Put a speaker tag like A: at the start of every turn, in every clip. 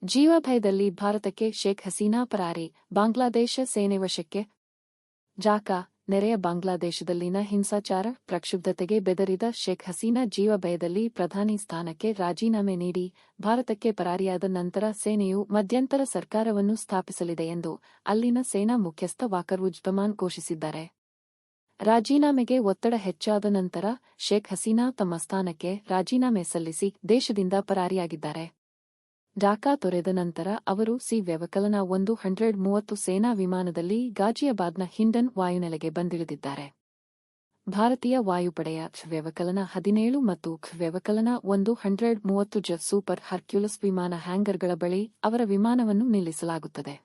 A: ಜೀವಭಯದಲ್ಲಿ ಭಾರತಕ್ಕೆ ಶೇಖ್ ಹಸೀನಾ ಪರಾರಿ, ಬಾಂಗ್ಲಾದೇಶ ಸೇನೆ ವಶಕ್ಕೆ. ಢಾಕಾ, ನೆರೆಯ ಬಾಂಗ್ಲಾದೇಶದಲ್ಲಿನ ಹಿಂಸಾಚಾರ, ಪ್ರಕ್ಷುಬ್ಧತೆಗೆ ಬೆದರಿದ ಶೇಖ್ ಹಸೀನಾ ಜೀವಭಯದಲ್ಲಿ ಪ್ರಧಾನಿ ಸ್ಥಾನಕ್ಕೆ ರಾಜೀನಾಮೆ ನೀಡಿ ಭಾರತಕ್ಕೆ ಪರಾರಿಯಾದ ನಂತರ ಸೇನೆಯು ಮಧ್ಯಂತರ ಸರ್ಕಾರವನ್ನು ಸ್ಥಾಪಿಸಲಿದೆ ಎಂದು ಅಲ್ಲಿನ ಸೇನಾ ಮುಖ್ಯಸ್ಥ ವಾಕರುಜ್ಜಮಾನ್ ಘೋಷಿಸಿದ್ದಾರೆ. ರಾಜೀನಾಮೆಗೆ ಒತ್ತಡ ಹೆಚ್ಚಾದ ನಂತರ ಶೇಖ್ ಹಸೀನಾ ತಮ್ಮ ಸ್ಥಾನಕ್ಕೆ ರಾಜೀನಾಮೆ ಸಲ್ಲಿಸಿ ದೇಶದಿಂದ ಪರಾರಿಯಾಗಿದ್ದಾರೆ. ಢಾಕಾ ತೊರೆದ ನಂತರ ಅವರು ವ್ಯವಕಲನ 130 ಸೇನಾ ವಿಮಾನದಲ್ಲಿ ಗಾಜಿಯಾಬಾದ್ನ ಹಿಂಡನ್ ವಾಯುನೆಲೆಗೆ ಬಂದಿಳಿದಿದ್ದಾರೆ. ಭಾರತೀಯ ವಾಯುಪಡೆಯ ವ್ಯವಕಲನ 17 ಮತ್ತು ವ್ಯವಕಲನ 130 ಸೂಪರ್ ಹರ್ಕ್ಯುಲಸ್ ವಿಮಾನ ಹ್ಯಾಂಗರ್ಗಳ ಬಳಿ ಅವರ ವಿಮಾನವನ್ನು ನಿಲ್ಲಿಸಲಾಗುತ್ತದೆ.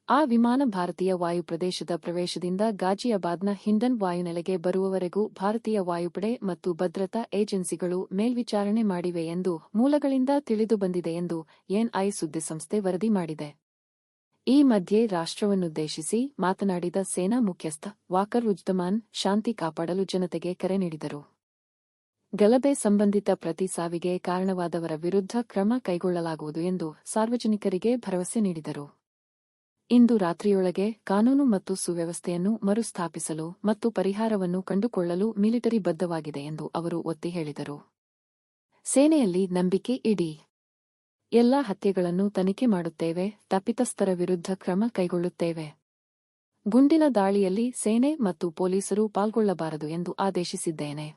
A: ಆ ವಿಮಾನ ಭಾರತೀಯ ವಾಯುಪ್ರದೇಶದ ಪ್ರವೇಶದಿಂದ ಗಾಜಿಯಾಬಾದ್ನ ಹಿಂಡನ್ ವಾಯುನೆಲೆಗೆ ಬರುವವರೆಗೂ ಭಾರತೀಯ ವಾಯುಪಡೆ ಮತ್ತು ಭದ್ರತಾ ಏಜೆನ್ಸಿಗಳು ಮೇಲ್ವಿಚಾರಣೆ ಮಾಡಿವೆ ಎಂದು ಮೂಲಗಳಿಂದ ತಿಳಿದುಬಂದಿದೆ ಎಂದು ಎನ್ಐ ಸುದ್ದಿಸಂಸ್ಥೆ ವರದಿ ಮಾಡಿದೆ. ಈ ಮಧ್ಯೆ ರಾಷ್ಟ್ರವನ್ನುದ್ದೇಶಿಸಿ ಮಾತನಾಡಿದ ಸೇನಾ ಮುಖ್ಯಸ್ಥ ವಾಕರುಜ್ಜಮಾನ್ ಶಾಂತಿ ಕಾಪಾಡಲು ಜನತೆಗೆ ಕರೆ ನೀಡಿದರು. ಗಲಭೆ ಸಂಬಂಧಿತ ಪ್ರತಿ ಸಾವಿಗೆ ಕಾರಣವಾದವರ ವಿರುದ್ಧ ಕ್ರಮ ಕೈಗೊಳ್ಳಲಾಗುವುದು ಎಂದು ಸಾರ್ವಜನಿಕರಿಗೆ ಭರವಸೆ ನೀಡಿದರು. ಇಂದು ರಾತ್ರಿಯೊಳಗೆ ಕಾನೂನು ಮತ್ತು ಸುವ್ಯವಸ್ಥೆಯನ್ನು ಮರುಸ್ಥಾಪಿಸಲು ಮತ್ತು ಪರಿಹಾರವನ್ನು ಕಂಡುಕೊಳ್ಳಲು ಮಿಲಿಟರಿ ಬದ್ಧವಾಗಿದೆ ಎಂದು ಅವರು ಒತ್ತಿ ಹೇಳಿದರು. ಸೇನೆಯಲ್ಲಿ ನಂಬಿಕೆ ಇಡಿ. ಎಲ್ಲಾ ಹತ್ಯೆಗಳನ್ನು ತನಿಖೆ ಮಾಡುತ್ತೇವೆ, ತಪ್ಪಿತಸ್ಥರ ವಿರುದ್ಧ ಕ್ರಮ ಕೈಗೊಳ್ಳುತ್ತೇವೆ. ಗುಂಡಿನ ದಾಳಿಯಲ್ಲಿ ಸೇನೆ ಮತ್ತು ಪೊಲೀಸರು ಪಾಲ್ಗೊಳ್ಳಬಾರದು ಎಂದು ಆದೇಶಿಸಿದ್ದೇನೆ.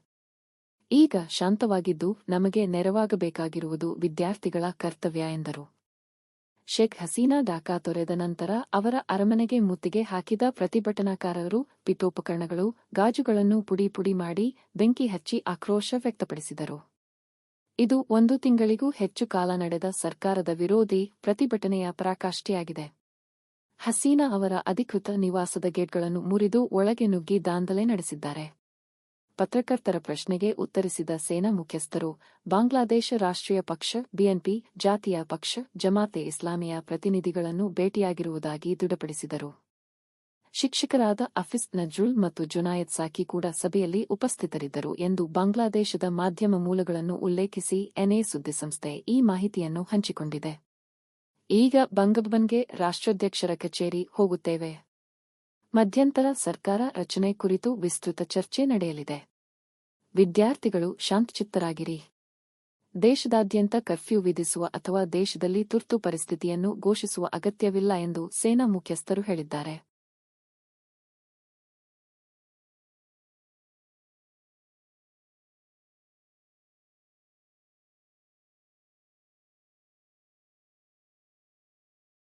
A: ಈಗ ಶಾಂತವಾಗಿದ್ದು ನಮಗೆ ನೆರವಾಗಬೇಕಾಗಿರುವುದು ವಿದ್ಯಾರ್ಥಿಗಳ ಕರ್ತವ್ಯ ಎಂದರು. ಶೇಖ್ ಹಸೀನಾ ಢಾಕಾ ತೊರೆದ ನಂತರ ಅವರ ಅರಮನೆಗೆ ಮುತ್ತಿಗೆ ಹಾಕಿದ ಪ್ರತಿಭಟನಾಕಾರರು ಪೀಠೋಪಕರಣಗಳು, ಗಾಜುಗಳನ್ನು ಪುಡಿ ಮಾಡಿ ಬೆಂಕಿ ಹಚ್ಚಿ ಆಕ್ರೋಶ ವ್ಯಕ್ತಪಡಿಸಿದರು. ಇದು 1 ತಿಂಗಳಿಗೂ ಹೆಚ್ಚು ಕಾಲ ನಡೆದ ಸರ್ಕಾರದ ವಿರೋಧಿ ಪ್ರತಿಭಟನೆಯ ಪರಾಕಾಷ್ಠೆಯಾಗಿದೆ. ಹಸೀನಾ ಅವರ ಅಧಿಕೃತ ನಿವಾಸದ ಗೇಟ್ಗಳನ್ನು ಮುರಿದು ಒಳಗೆ ನುಗ್ಗಿ ದಾಂಧಲೆ ನಡೆಸಿದ್ದಾರೆ. ಪತ್ರಕರ್ತರ ಪ್ರಶ್ನೆಗೆ ಉತ್ತರಿಸಿದ ಸೇನಾ ಮುಖ್ಯಸ್ಥರು ಬಾಂಗ್ಲಾದೇಶ ರಾಷ್ಟ್ರೀಯ ಪಕ್ಷ ಬಿಎನ್ಪಿ, ಜಾತಿಯ ಪಕ್ಷ ಜಮಾತೆ ಇಸ್ಲಾಮಿಯ ಪ್ರತಿನಿಧಿಗಳನ್ನು ಭೇಟಿಯಾಗಿರುವುದಾಗಿ ದೃಢಪಡಿಸಿದರು. ಶಿಕ್ಷಕರಾದ ಅಫೀಸ್ ನಜ್ರುಲ್ ಮತ್ತು ಜುನಾಯದ್ ಸಾಕಿ ಕೂಡ ಸಭೆಯಲ್ಲಿ ಉಪಸ್ಥಿತರಿದ್ದರು ಎಂದು ಬಾಂಗ್ಲಾದೇಶದ ಮಾಧ್ಯಮ ಮೂಲಗಳನ್ನು ಉಲ್ಲೇಖಿಸಿ ಎನ್ಎ ಸುದ್ದಿಸಂಸ್ಥೆ ಈ ಮಾಹಿತಿಯನ್ನು ಹಂಚಿಕೊಂಡಿದೆ. ಈಗ ಬಂಗಬನ್ಗೆ ರಾಷ್ಟ್ರಾಧ್ಯಕ್ಷರ ಕಚೇರಿ ಹೋಗುತ್ತೇವೆ. ಮಧ್ಯಂತರ ಸರ್ಕಾರ ರಚನೆ ಕುರಿತು ವಿಸ್ತೃತ ಚರ್ಚೆ ನಡೆಯಲಿದೆ. ವಿದ್ಯಾರ್ಥಿಗಳು ಶಾಂತಚಿತ್ತರಾಗಿರಿ. ದೇಶದಾದ್ಯಂತ ಕರ್ಫ್ಯೂ ವಿಧಿಸುವ ಅಥವಾ ದೇಶದಲ್ಲಿ ತುರ್ತು ಪರಿಸ್ಥಿತಿಯನ್ನು ಘೋಷಿಸುವ ಅಗತ್ಯವಿಲ್ಲ ಎಂದು ಸೇನಾ ಮುಖ್ಯಸ್ಥರು ಹೇಳಿದ್ದಾರೆ.